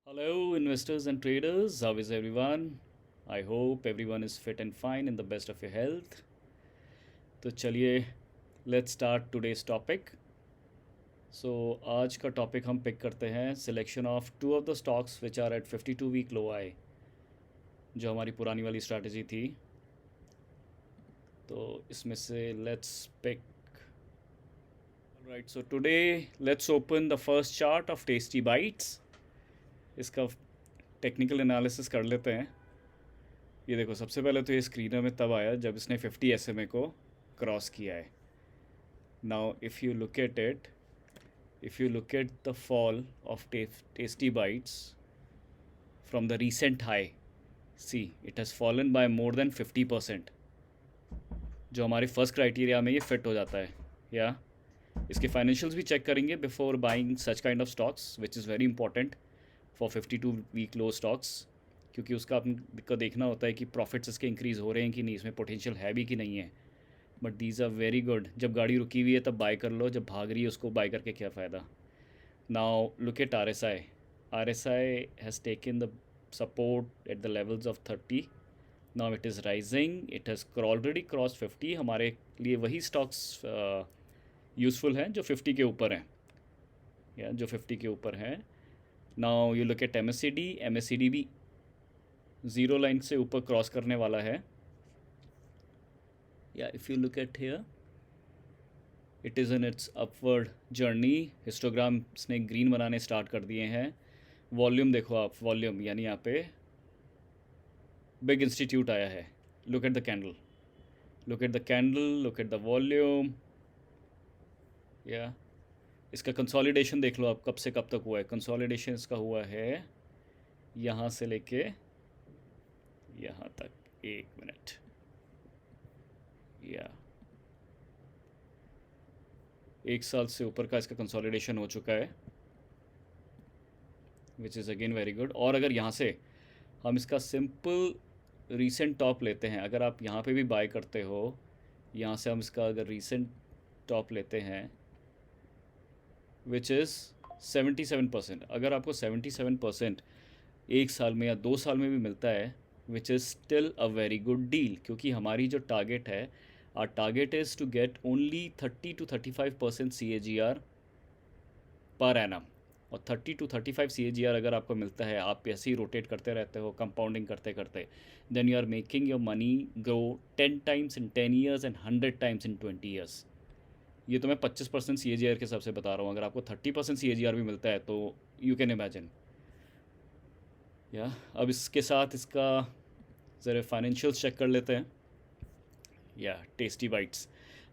Hello, investors and traders. How is everyone? I hope everyone is fit and fine in the best of your health. तो चलिए let's start today's topic. So आज का topic हम pick करते हैं selection of two of the stocks which are at 52 week low आई, जो हमारी पुरानी वाली स्ट्रैटेजी थी। तो इसमें से let's pick. Right, so today let's open the first chart of Tasty Bites. इसका टेक्निकल एनालिसिस कर लेते हैं। ये देखो, सबसे पहले तो ये स्क्रीनर में तब आया जब इसने 50 SMA को क्रॉस किया है। Now if you look at it, if you look at the fall of Tasty bytes from the recent high, see it has fallen bye more than 50%, जो हमारे फर्स्ट क्राइटेरिया में ये फिट हो जाता है। या इसके फाइनेंशियल्स भी चेक करेंगे before buying such kind of stocks, which is very important for 52 week low stocks, क्योंकि उसका आपको देखना होता है कि प्रॉफिट्स इसके इंक्रीज़ हो रहे हैं कि नहीं, इसमें पोटेंशियल है भी कि नहीं है। But these are very good. जब गाड़ी रुकी हुई है तब बाय कर लो, जब भाग रही है उसको बाय करके क्या फ़ायदा। Now look at RSI। RSI has taken the support at the levels of 30। Now it is rising, it has already cross 50। हमारे लिए वही स्टॉक्स यूज़फुल हैं जो 50 के ऊपर हैं, या जो 50 के ऊपर हैं। Now you look at MACD भी ज़ीरो लाइन से ऊपर क्रॉस करने वाला है। या if you look at here, it is in its upward journey. Histogram ने ग्रीन बनाने स्टार्ट कर दिए हैं। वॉल्यूम देखो आप, वॉल्यूम यानी यहाँ पे बिग इंस्टीट्यूट आया है। Look at the candle, look at the candle, look at the volume. या इसका कंसोलिडेशन देख लो आप, कब से कब तक हुआ है। कंसोलिडेशन इसका हुआ है यहाँ से लेके यहाँ तक। एक मिनट, या एक साल से ऊपर का इसका कंसोलिडेशन हो चुका है, which is again very good. और अगर यहाँ से हम इसका सिंपल रीसेंट टॉप लेते हैं, अगर आप यहाँ पे भी बाय करते हो, यहाँ से हम इसका अगर रीसेंट टॉप लेते हैं विच इज़ 77%, अगर आपको 77% एक साल में या 2 साल में भी मिलता है, which is still a very good deal. क्योंकि हमारी जो टारगेट है, our target is to get only 30 to 35% CAGR पर एनम। और 30 to 35 CAGR अगर आपको मिलता है, आप ऐसे ही रोटेट करते रहते हो कंपाउंडिंग करते करते, then you are making your money grow 10 times in 10 years and 100 times in 20 years. ये तो मैं 25% CAGR के हिसाब से बता रहा हूँ। अगर आपको 30% CAGR भी मिलता है तो यू कैन इमेजिन। या अब इसके साथ इसका ज़रा फाइनेंशियल्स चेक कर लेते हैं। या टेस्टी बाइट्स,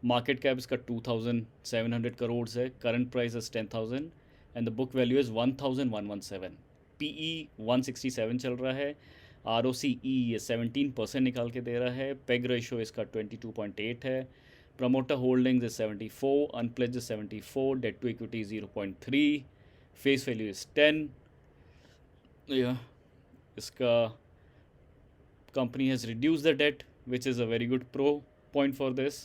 मार्केट कैप इसका 2700 करोड़ है, current price is 10,000 and the book value is 1117। PE 167 चल रहा है। ROCE ये 17% निकाल के दे रहा है। पेग रेशो इसका 22.8 है। Promoter holdings is 74, unpledged 74, debt to equity 0.3, face value is 10। या इसका company has reduce the debt, which is a very good pro point for this.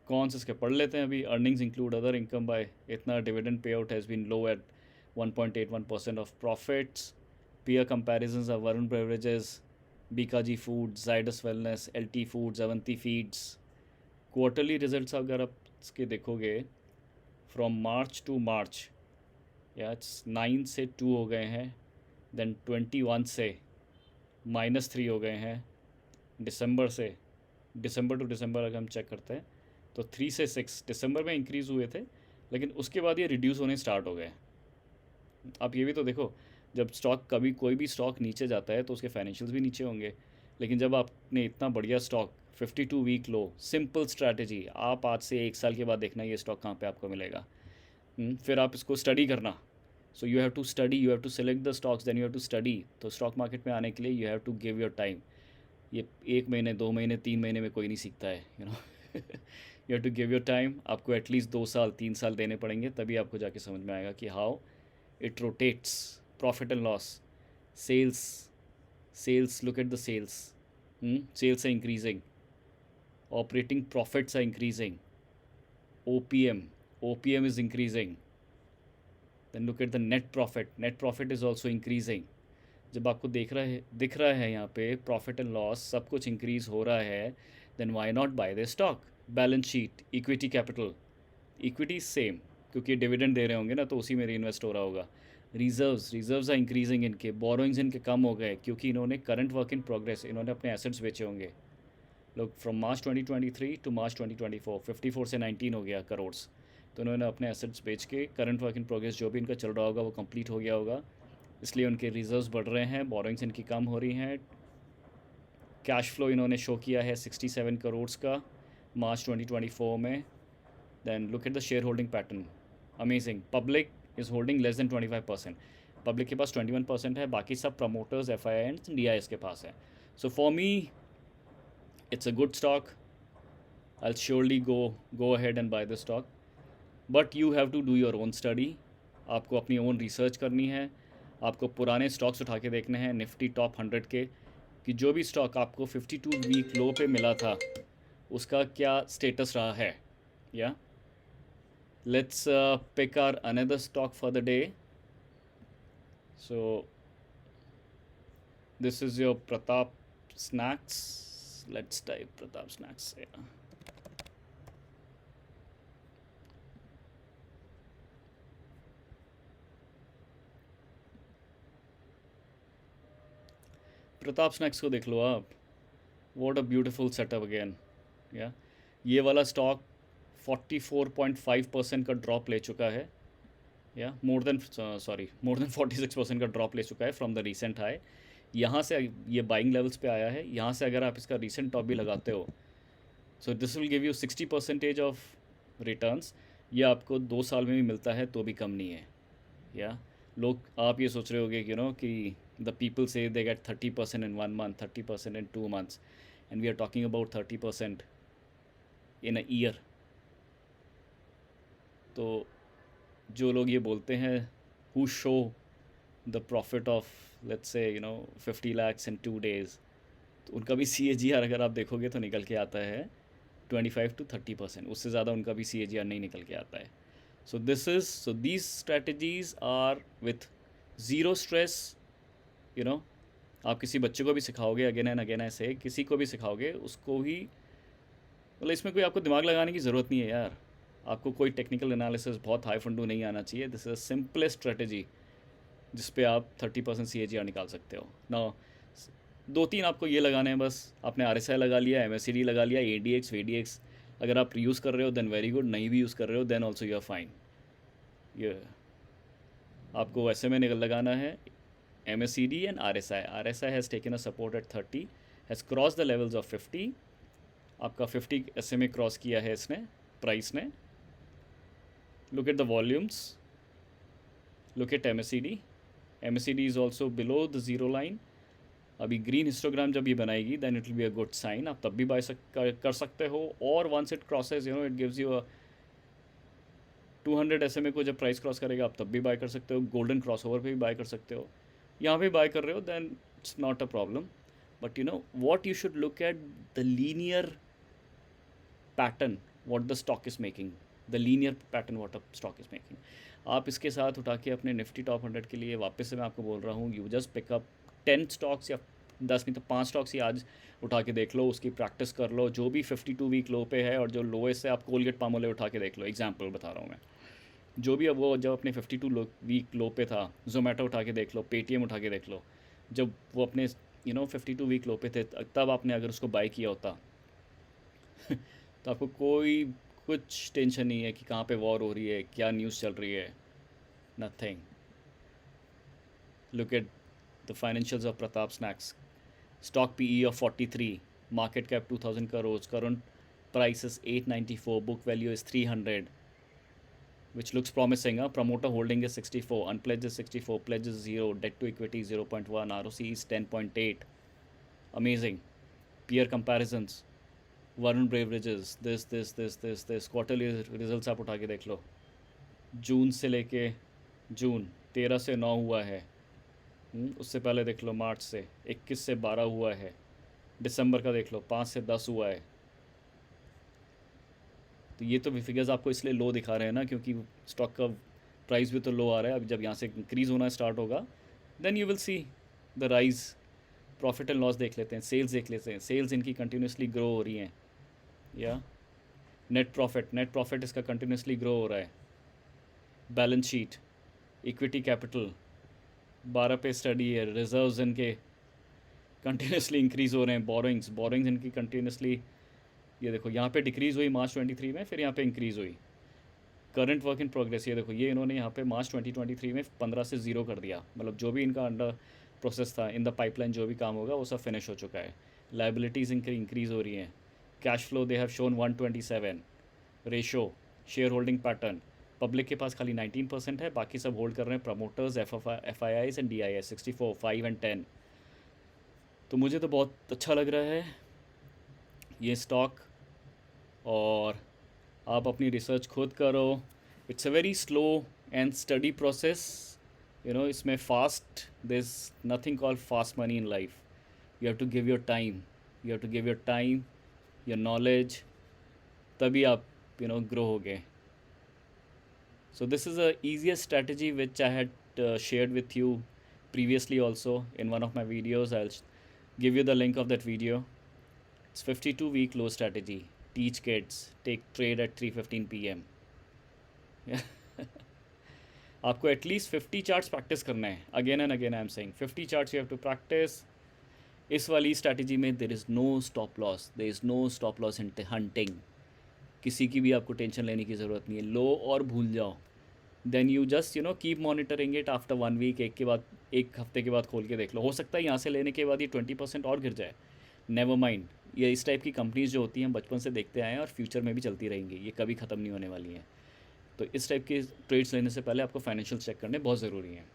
कौन से इसके पढ़ लेते हैं अभी। Earnings include other income by इतना, dividend pay out has been low at 1.81% of profits. Peer comparisons are Varun Beverages, Bikaji Food, Zydus Wellness, LT Foods, Avanti feeds. Quarterly results अगर आप इसके देखोगे, फ्रॉम मार्च टू मार्च, या 9 से 2 हो गए हैं, देन 21 से -3 हो गए हैं। दिसंबर से, दिसंबर टू दिसंबर अगर हम चेक करते हैं तो 3 से 6 दिसंबर में इंक्रीज़ हुए थे, लेकिन उसके बाद ये रिड्यूस होने स्टार्ट हो गए। आप ये भी तो देखो, जब स्टॉक कभी कोई भी स्टॉक नीचे जाता है तो उसके फाइनेंशियल्स भी नीचे होंगे। लेकिन जब आपने इतना बढ़िया stock 52 week low, simple strategy, आप आज से एक साल के बाद देखना ये स्टॉक कहाँ पे आपको मिलेगा। फिर आप इसको स्टडी करना। So you have to study, you have to select the stocks, then you have to study. तो स्टॉक मार्केट में आने के लिए you have to give your time. ये 1 महीने 2 महीने 3 महीने में कोई नहीं सीखता है, you know. You have to give your time. आपको एटलीस्ट 2 साल 3 साल देने पड़ेंगे, तभी आपको जाके समझ में आएगा कि how it rotates. Profit and loss, sales, sales, look at the sales. Sales are increasing, operating profits are increasing, OPM is increasing. Then look at the net profit is also increasing. जब आपको दिख रहा है यहाँ पे profit and loss सब कुछ increase हो रहा है, then why not buy the stock. Balance sheet, equity capital, equity same, क्योंकि डिविडेंड दे रहे होंगे ना तो उसी में री-इन्वेस्ट हो रहा होगा। रिजर्व्स आर इंक्रीजिंग, इनके बोरोइंग्स इनके कम हो गए क्योंकि इन्होंने करंट वर्क इन प्रोग्रेस, इन्होंने अपने एसेट्स बेचे होंगे। लोग फ्रॉम मार्च 2023 टू मार्च 2024 54 से 19 हो गया करोड्स, तो इन्होंने अपने एसेट्स बेच के करंट वर्क इन प्रोग्रेस जो भी इनका चल रहा होगा वो कंप्लीट हो गया होगा, इसलिए उनके रिजर्व्स बढ़ रहे हैं, बोरोइंग्स इनकी कम हो रही हैं। कैश फ्लो इन्होंने शो किया है 67 करोड्स का मार्च 2024 में। Then look at the share holding pattern, amazing. Public is holding less than 25%, public के पास 21% है, बाकी सब promoters F I and D I S के पास है। So for me it's a good stock, I will surely go ahead and buy the stock, but you have to do your own study. आपको अपनी own research करनी है, आपको पुराने stocks उठा के देखने हैं निफ्टी टॉप 100 के, कि जो भी स्टॉक आपको 52 वीक लो पे मिला था उसका क्या स्टेटस रहा है। या let's pick our another stock for the day. So this is your Pratap Snacks, let's type Pratap Snacks. Pratap Snacks को देख लो आप, what a beautiful setup again. या ये वाला स्टॉक 44.5% का ड्रॉप ले चुका है, या मोर देन 46% का ड्रॉप ले चुका है फ्रॉम द रीसेंट हाई। यहाँ से ये बाइंग लेवल्स पे आया है, यहाँ से अगर आप इसका रीसेंट टॉप भी लगाते हो, so this will give you 60% of returns. ये आपको 2 साल में भी मिलता है तो भी कम नहीं है। या लोग, आप ये सोच रहे होगे कि the people say they get 30% in 1 month, 30% in 2 months, and we are talking about 30% in a year। तो जो लोग ये बोलते हैं who show the profit of let's say 50 lakhs in 2 days, तो उनका भी CAGR अगर आप देखोगे तो निकल के आता है 25 to 30%, उससे ज़्यादा उनका भी CAGR नहीं निकल के आता है। So these strategies are with zero stress। आप किसी बच्चे को भी सिखाओगे अगेन एंड अगेन, ऐसे किसी को भी सिखाओगे उसको भी, मतलब इसमें कोई आपको दिमाग लगाने की ज़रूरत नहीं है यार, आपको कोई टेक्निकल एनालिसिस बहुत हाई फंडू नहीं आना चाहिए। This is a simplest strategy जिस पे आप 30% CAGR निकाल सकते हो ना। 2-3 आपको ये लगाने हैं बस, आपने RSI लगा लिया, MACD लगा लिया, ADX VDX अगर आप यूज़ कर रहे हो देन वेरी गुड, नहीं भी यूज़ कर रहे हो then also you are fine. ये आपको ऐसे में निकल लगाना है MACD and RSI। RSI has taken a support at 30, has crossed the levels of 50। आपका 50 SMA क्रॉस किया है इसने, प्राइस ने। Look at the volumes, look at MACD। MACD is also below the zero line। अभी green histogram जब ये बनाएगी then it will be a good sign, आप तब भी बाय कर सकते हो। और once it crosses it gives you 200 SMA को जब प्राइस क्रॉस करेगा आप तब भी बाय कर सकते हो। गोल्डन क्रॉस ओवर पर भी बाय कर सकते हो, यहाँ पे बाय कर रहे हो then it's not a problem. But what you should look at the linear pattern what the stock is making, the linear pattern what a stock is making. आप इसके साथ उठा के अपने निफ्टी टॉप 100 के लिए वापस से मैं आपको बोल रहा हूँ, यू जस्ट पिकअप 10 स्टॉक्स या 10 नहीं तो 5 स्टॉक्स ही आज उठा के देख लो, उसकी प्रैक्टिस कर लो। जो भी 52 वीक लो पे है और जो लोएस्ट से आप कोलगेट पामोले उठा के देख लो, एग्जाम्पल बता रहा हूँ मैं। जो भी अब वो जब अपने 52 वीक लो पे था, जोमेटो उठा के देख लो, पेटीएम उठा के देख लो, जब वो अपने 52 वीक लो पे थे तब आपने अगर उसको बाय किया होता तो आपको कोई कुछ टेंशन नहीं है कि कहाँ पे वॉर हो रही है, क्या न्यूज़ चल रही है, nothing. Look at the financials of Pratap snacks, stock PE of 43, market cap 2000 crore, current price is 894, book value is 300, which looks promising। Promoter holding is 64, unpledged is 64, pledge is 0, debt to equity 0.1, ROC is 10.8। Amazing। Peer comparisons, Varun Beverages, this quarterly results आप उठा के देख लो, जून से लेके जून 13 से 9 हुआ है, उससे पहले देख लो मार्च से 21 से 12 हुआ है, दिसंबर का देख लो 5 से 10 हुआ है। तो ये तो फिगर्स आपको इसलिए लो दिखा रहे हैं ना क्योंकि स्टॉक का प्राइस भी तो लो आ रहा है। अब जब यहाँ से इंक्रीज़ होना स्टार्ट होगा then you will see the rise, profit and loss देख लेते हैं, सेल्स देख लेते हैं, सेल्स इनकी कंटिन्यूसली ग्रो हो रही हैं, या नेट प्रॉफिट इसका कंटिन्यूसली ग्रो हो रहा है। बैलेंस शीट, इक्विटी कैपिटल 12 पे स्टडी है, रिजर्व्स इनके कंटिन्यूसली इंक्रीज हो रहे हैं, बोरोइंग्स इनकी कंटिन्यूसली, ये देखो यहाँ पे डिक्रीज़ हुई मार्च 23 में, फिर यहाँ पे इंक्रीज़ हुई। करंट वर्क इन प्रोग्रेस, ये देखो ये इन्होंने यहाँ पे मार्च 2023 में 15 से 0 कर दिया, मतलब जो भी इनका अंडर प्रोसेस था, इन द पाइपलाइन जो भी काम होगा वो सब फिनिश हो चुका है। लाइबिलिटीज़ इनकी इंक्रीज़ हो रही हैं। Cash flow they have shown 127, ratio, share holding pattern, public के पास खाली 19% है, बाकी सब होल्ड कर रहे हैं promoters, FIIs and DIS 64, 5 and 10। तो मुझे तो बहुत अच्छा लग रहा है ये स्टॉक, और आप अपनी रिसर्च खुद करो। It's a very slow and steady process, you know, इसमें fast, there is nothing called fast money in life. You have to give your time, you have to give your time, your knowledge, तभी आप grow होगे। So this is a easiest strategy which I had shared with you previously also in one of my videos. Give you the link of that video. It's 52-week low strategy. Teach kids, take trade at 3:15 p.m. आपको at least 50 charts practice करना है, again and again I am saying 50 charts you have to practice. इस वाली strategy में there is no stop loss, there is no stop loss in hunting. किसी की भी आपको टेंशन लेने की ज़रूरत नहीं है, लो और भूल जाओ। Then you just keep monitoring it after 1 week, एक हफ्ते के बाद खोल के देख लो, हो सकता है यहाँ से लेने के बाद ये 20% और गिर जाए, नेवर माइंड। ये इस टाइप की कंपनीज जो होती हैं हम बचपन से देखते आए हैं और फ्यूचर में भी चलती रहेंगी, ये कभी ख़त्म नहीं होने वाली हैं। तो इस टाइप के ट्रेड्स लेने से पहले आपको फाइनेंशियल चेक करने बहुत ज़रूरी हैं।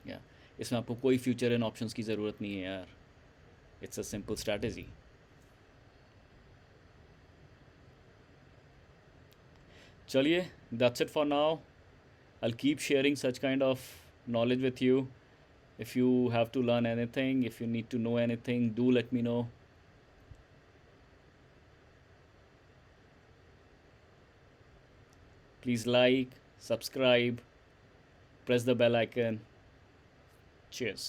या इसमें आपको कोई फ्यूचर एंड ऑप्शंस की ज़रूरत नहीं है यार, इट्स अ सिंपल स्ट्रैटेजी। चलिए, that's it for now. I'll keep sharing such kind of knowledge with you. If you have to learn anything, if you need to know anything, do let me know. Please like, subscribe, press the bell icon. Cheers.